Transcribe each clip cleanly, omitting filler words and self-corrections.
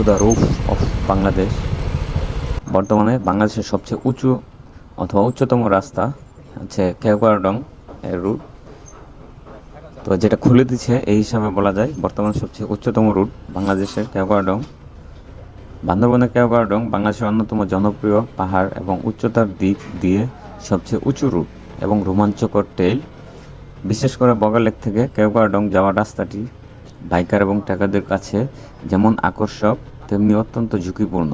The roof of Bangladesh. বর্তমানে বাংলাদেশের সবচেয়ে উঁচু অথবা উচ্চতম রাস্তা হচ্ছে কেওক্রাডং এর রুট। তো যেটা খুলে দিচ্ছে এই হিসাবে বলা যায় বর্তমানে সবচেয়ে উচ্চতম রুট বাংলাদেশের কেওক্রাডং। বান্দরবনের কেওক্রাডং বাংলাদেশের অন্যতম জনপ্রিয় পাহাড় এবং উচ্চতার দিক দিয়ে সবচেয়ে উঁচু রুট এবং রোমাঞ্চকর ট্রেইল। বিশেষ করে বগালেক থেকে কেওক্রাডং যাওয়ার রাস্তাটি বাইকার এবং ট্রেকারদের কাছে যেমন আকর্ষক তেমনি অত্যন্ত ঝুঁকিপূর্ণ।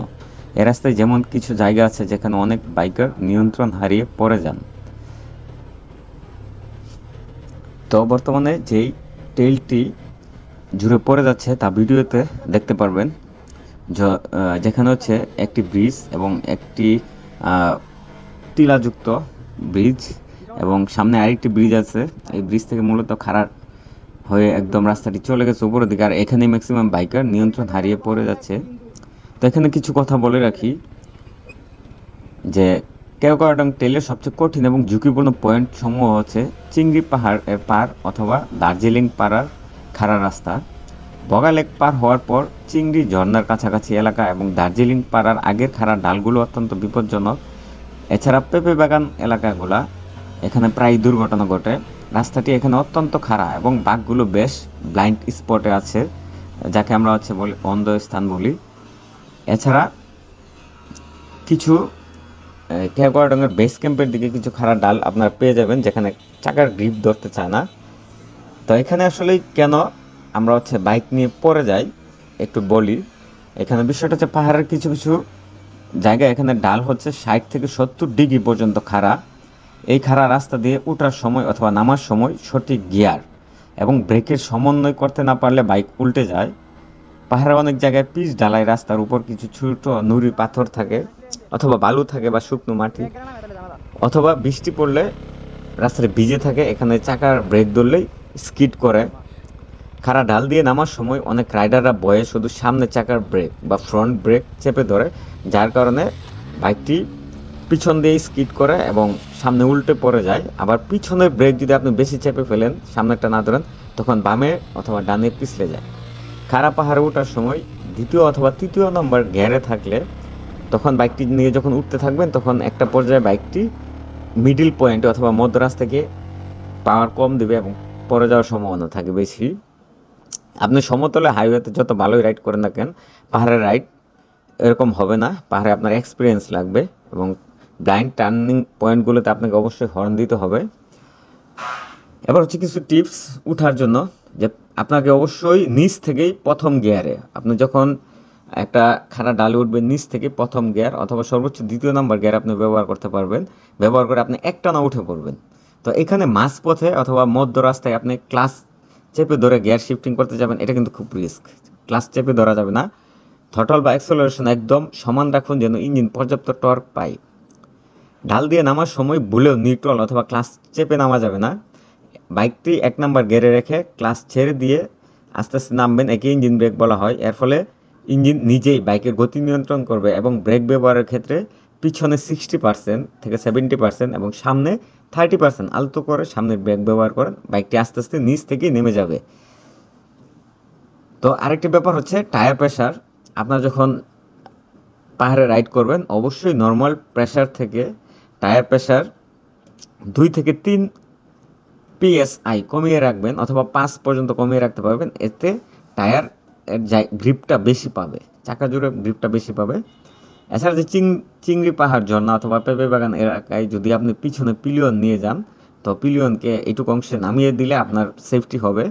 এ রাস্তায় যেমন কিছু জায়গা আছে যেখানে অনেক বাইকার নিয়ন্ত্রণ হারিয়ে পড়ে যান। তো বর্তমানে যেই ট্রেইলটি জুড়ে পড়ে যাচ্ছে তা ভিডিওতে দেখতে পারবেন, যেখানে হচ্ছে একটি ব্রিজ এবং একটি টিলাযুক্ত ব্রিজ এবং সামনে আরেকটি ব্রিজ আছে। এই ব্রিজ থেকে মূলত খাড়া হয়ে একদম রাস্তাটি চলে গেছে উপরের দিকে, আর এখানে ম্যাক্সিমাম বাইকার নিয়ন্ত্রণ হারিয়ে পড়ে যাচ্ছে। তো এখানে কিছু কথা বলে রাখি যে কেওক্রাডং ট্রেইলের সবচেয়ে কঠিন এবং ঝুঁকিপূর্ণ পয়েন্ট সমূহ হচ্ছে চিংড়ি পাহাড় এর পার অথবা দার্জিলিং পাড়ার খাড়া রাস্তা, বগালেক পার হওয়ার পর চিংড়ি ঝর্ণার কাছাকাছি এলাকা এবং দার্জিলিং পাড়ার আগের খাড়া ডালগুলো অত্যন্ত বিপজ্জনক। এছাড়া পেঁপে বাগান এলাকাগুলা, এখানে প্রায় দুর্ঘটনা ঘটে। রাস্তাটি এখানে অত্যন্ত খাড়া এবং বাঘগুলো বেশ ব্লাইন্ড স্পটে আছে, যাকে আমরা হচ্ছে বলি অন্ধ স্থান বলি। এছাড়া কিছু কেওক্রাডংয়ের বেস ক্যাম্পের দিকে কিছু খাড়া ডাল আপনারা পেয়ে যাবেন যেখানে চাকার গ্রিপ ধরতে চায় না। তো এখানে আসলে কেন আমরা হচ্ছে বাইক নিয়ে পড়ে যাই একটু বলি। এখানে বিষয়টা হচ্ছে পাহাড়ের কিছু কিছু জায়গায় এখানে ডাল হচ্ছে 60 থেকে 70 ডিগ্রি পর্যন্ত খাড়া। এই খাড়া রাস্তা দিয়ে ওঠার সময় অথবা নামার সময় সঠিক গিয়ার এবং ব্রেকের সমন্বয় করতে না পারলে বাইক উল্টে যায়। পাহাড়ের অনেক জায়গায় পিচ ঢালাই রাস্তার উপর কিছু ছোট নুড়ি পাথর থাকে অথবা বালু থাকে বা শুকনো মাটি, অথবা বৃষ্টি পড়লে রাস্তাটা ভিজে থাকে, এখানে চাকার ব্রেক ধরলেই স্কিড করে। খাড়া ঢাল দিয়ে নামার সময় অনেক রাইডাররা ভয়ে শুধু সামনে চাকার ব্রেক বা ফ্রন্ট ব্রেক চেপে ধরে, যার কারণে বাইকটি পিছন দিয়ে স্কিড করে এবং সামনে উল্টে পড়ে যায়। আবার পিছনের ব্রেক যদি আপনি বেশি চেপে ফেলেন, সামনেরটা না ধরেন, তখন বামে অথবা ডানে পিছলে যায়। খাড়া পাহাড়ে ওঠার সময় দ্বিতীয় অথবা তৃতীয় নম্বর গিয়ারে থাকলে তখন বাইকটি নিয়ে যখন উঠতে থাকবেন তখন একটা পর্যায়ে বাইকটি মিডিল পয়েন্টে অথবা মধ্য রাস্তা থেকে পাওয়ার কম দেবে এবং পড়ে যাওয়ার সম্ভাবনা থাকে বেশি। আপনি সমতলে হাইওয়েতে যত ভালোই রাইড করেন না কেন, পাহাড়ের রাইড এরকম হবে না। পাহাড়ে আপনার এক্সপিরিয়েন্স লাগবে এবং ব্লাইন্ড টার্নিং পয়েন্টগুলোতে আপনাকে অবশ্যই হর্ন দিতে হবে। এবার হচ্ছে কিছু টিপস উঠার জন্য, যে আপনাকে অবশ্যই নিচ থেকেই প্রথম গিয়ারে, আপনি যখন একটা খাড়া ডালে উঠবেন নিচ থেকে প্রথম গিয়ার অথবা সর্বোচ্চ দ্বিতীয় নাম্বার গিয়ার আপনি ব্যবহার করতে পারবেন। ব্যবহার করে আপনি একটানা উঠে পড়বেন। তো এখানে মাঝপথে অথবা মধ্য রাস্তায় আপনি ক্লাস চেপে ধরে গিয়ার শিফটিং করতে যাবেন, এটা কিন্তু খুব রিস্ক। ক্লাস চেপে ধরা যাবে না। থ্রটল বা অ্যাক্সেলারেশন একদম সমান রাখুন যেন ইঞ্জিন পর্যাপ্ত টর্ক পায়। ঢাল দিয়ে নামার সময় ভুলেও নিউট্রাল অথবা ক্লাস চেপে নামা যাবে না। বাইকটি 1 নাম্বার গিয়ারে রেখে ক্লাস ছেড়ে দিয়ে আস্তে আস্তে নামবেন, একে ইঞ্জিন ব্রেক বলা হয়। এর ফলে ইঞ্জিন নিজেই বাইকের গতি নিয়ন্ত্রণ করবে এবং ব্রেক ব্যবহারের ক্ষেত্রে পিছনে 60% থেকে 70% এবং সামনে 30% আলতো করে সামনের ব্রেক ব্যবহার করেন, বাইকটি আস্তে আস্তে নিচ থেকেই নেমে যাবে। তো আরেকটি ব্যাপার হচ্ছে টায়ার প্রেশার। আপনার যখন পাহাড়ে রাইড করবেন অবশ্যই নর্মাল প্রেশার থেকে টায়ার প্রেশার 2 থেকে 3 পিএসআই কমিয়ে রাখবেন অথবা 5 পর্যন্ত কমিয়ে রাখতে পারবেন। এতে টায়ার এর গ্রিপটা বেশি পাবে, চাকা জুড়ে গ্রিপটা বেশি পাবে। এছাড়া যে চিংড়ি পাহাড় ঝর্ণা অথবা পেঁপে বাগান এলাকায় যদি আপনি পিছনে পিলিয়ন নিয়ে যান, তো পিলিয়নকে এইটুকু অংশে নামিয়ে দিলে আপনার সেফটি হবে।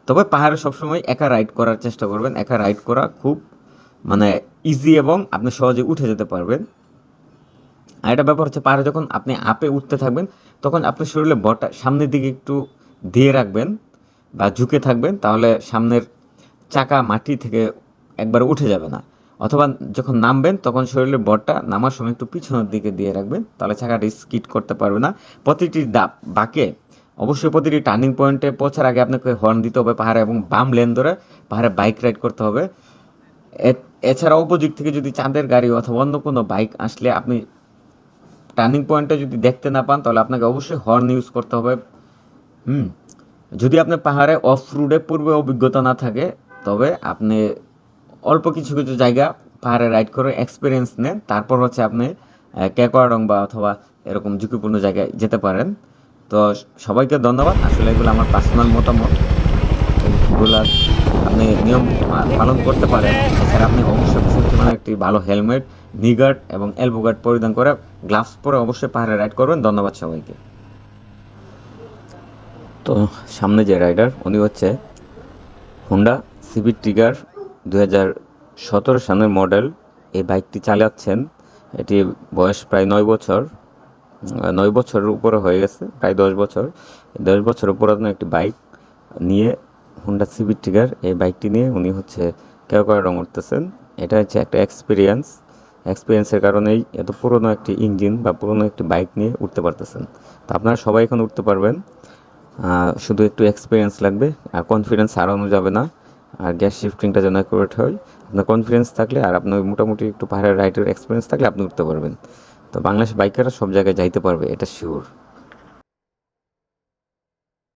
তবে পাহাড়ে সবসময় একা রাইড করার চেষ্টা করবেন। একা রাইড করা খুব মানে ইজি এবং আপনি সহজে উঠে যেতে পারবেন। আর একটা ব্যাপার হচ্ছে পাহাড়ে যখন আপনি আপে উঠতে থাকবেন তখন আপনার শরীরে বটা সামনের দিকে একটু দিয়ে রাখবেন বা ঝুঁকে থাকবেন, তাহলে সামনের চাকা মাটি থেকে একবার উঠে যাবে না। অথবা যখন নামবেন তখন শরীরের বটটা নামার সময় একটু পিছনের দিকে দিয়ে রাখবেন, তাহলে চাকাটি স্কিড করতে পারবে না। প্রতিটি বাঁকে অবশ্যই প্রতিটি টার্নিং পয়েন্টে পৌঁছার আগে আপনাকে হর্ন দিতে হবে পাহাড়ে, এবং বাম লেন ধরে পাহাড়ে বাইক রাইড করতে হবে। এছাড়া অপোজিট থেকে যদি চাঁদের গাড়ি অথবা অন্য কোনো বাইক আসলে আপনি টার্নিং পয়েন্টে যদি দেখতে না পান তাহলে আপনাকে অবশ্যই হর্ন ইউজ করতে হবে। হুম যদি আপনার পাহাড়ে অফ রোডে পূর্বে অভিজ্ঞতা না থাকে তবে আপনি অল্প কিছু কিছু জায়গা পাহাড়ে রাইড করে এক্সপিরিয়েন্স নেন, তারপর হচ্ছে আপনি কেকড়াডং বা অথবা এরকম ঝুঁকিপূর্ণ জায়গায় যেতে পারেন। তো সবাইকে ধন্যবাদ। আসলে এগুলো আমার পার্সোনাল মতামত, এগুলা আপনি নিয়ম পালন করতে পারেন। এছাড়া আপনি অবশ্যই সেফটি মানে একটি ভালো হেলমেট, নি গার্ড এবং এলবো গার্ড পরিধান করে, গ্লাভস পরে অবশ্যই পাহাড়ে রাইড করবেন। ধন্যবাদ সবাইকে। তো সামনে যে রাইডার উনি হচ্ছে হোন্ডা সিভি ট্রিগার 2017 সালের মডেল। এই বাইকটি চালাচ্ছেন, এটি বয়স প্রায় 9 বছর, 9 বছরের উপরে হয়ে গেছে, প্রায় 10 বছর। 10 বছরের পুরাতন একটি বাইক নিয়ে, হোন্ডা সিভি ট্রিগার এই বাইকটি নিয়ে উনি হচ্ছে কেওক্রাডং উঠতেছেন। এটা হচ্ছে একটা এক্সপিরিয়েন্সের কারণেই এত পুরনো একটি ইঞ্জিন বা পুরনো একটি বাইক নিয়ে উঠতে পারতেছেন। তো আপনারা সবাই এখন উঠতে পারবেন, শুধু একটু এক্সপিরিয়েন্স লাগবে, আর কনফিডেন্স হারানো যাবে না। আর গ্যাস শিফটিংটা যেন অ্যাকুরেট হয়, আপনার কনফিডেন্স থাকলে আর আপনার মোটামুটি একটু পাহাড়ের রাইডের এক্সপিরিয়েন্স থাকলে আপনি উঠতে পারবেন। তো বাংলাদেশ বাইকাররা সব জায়গায় যাইতে পারবে, এটা শিওর।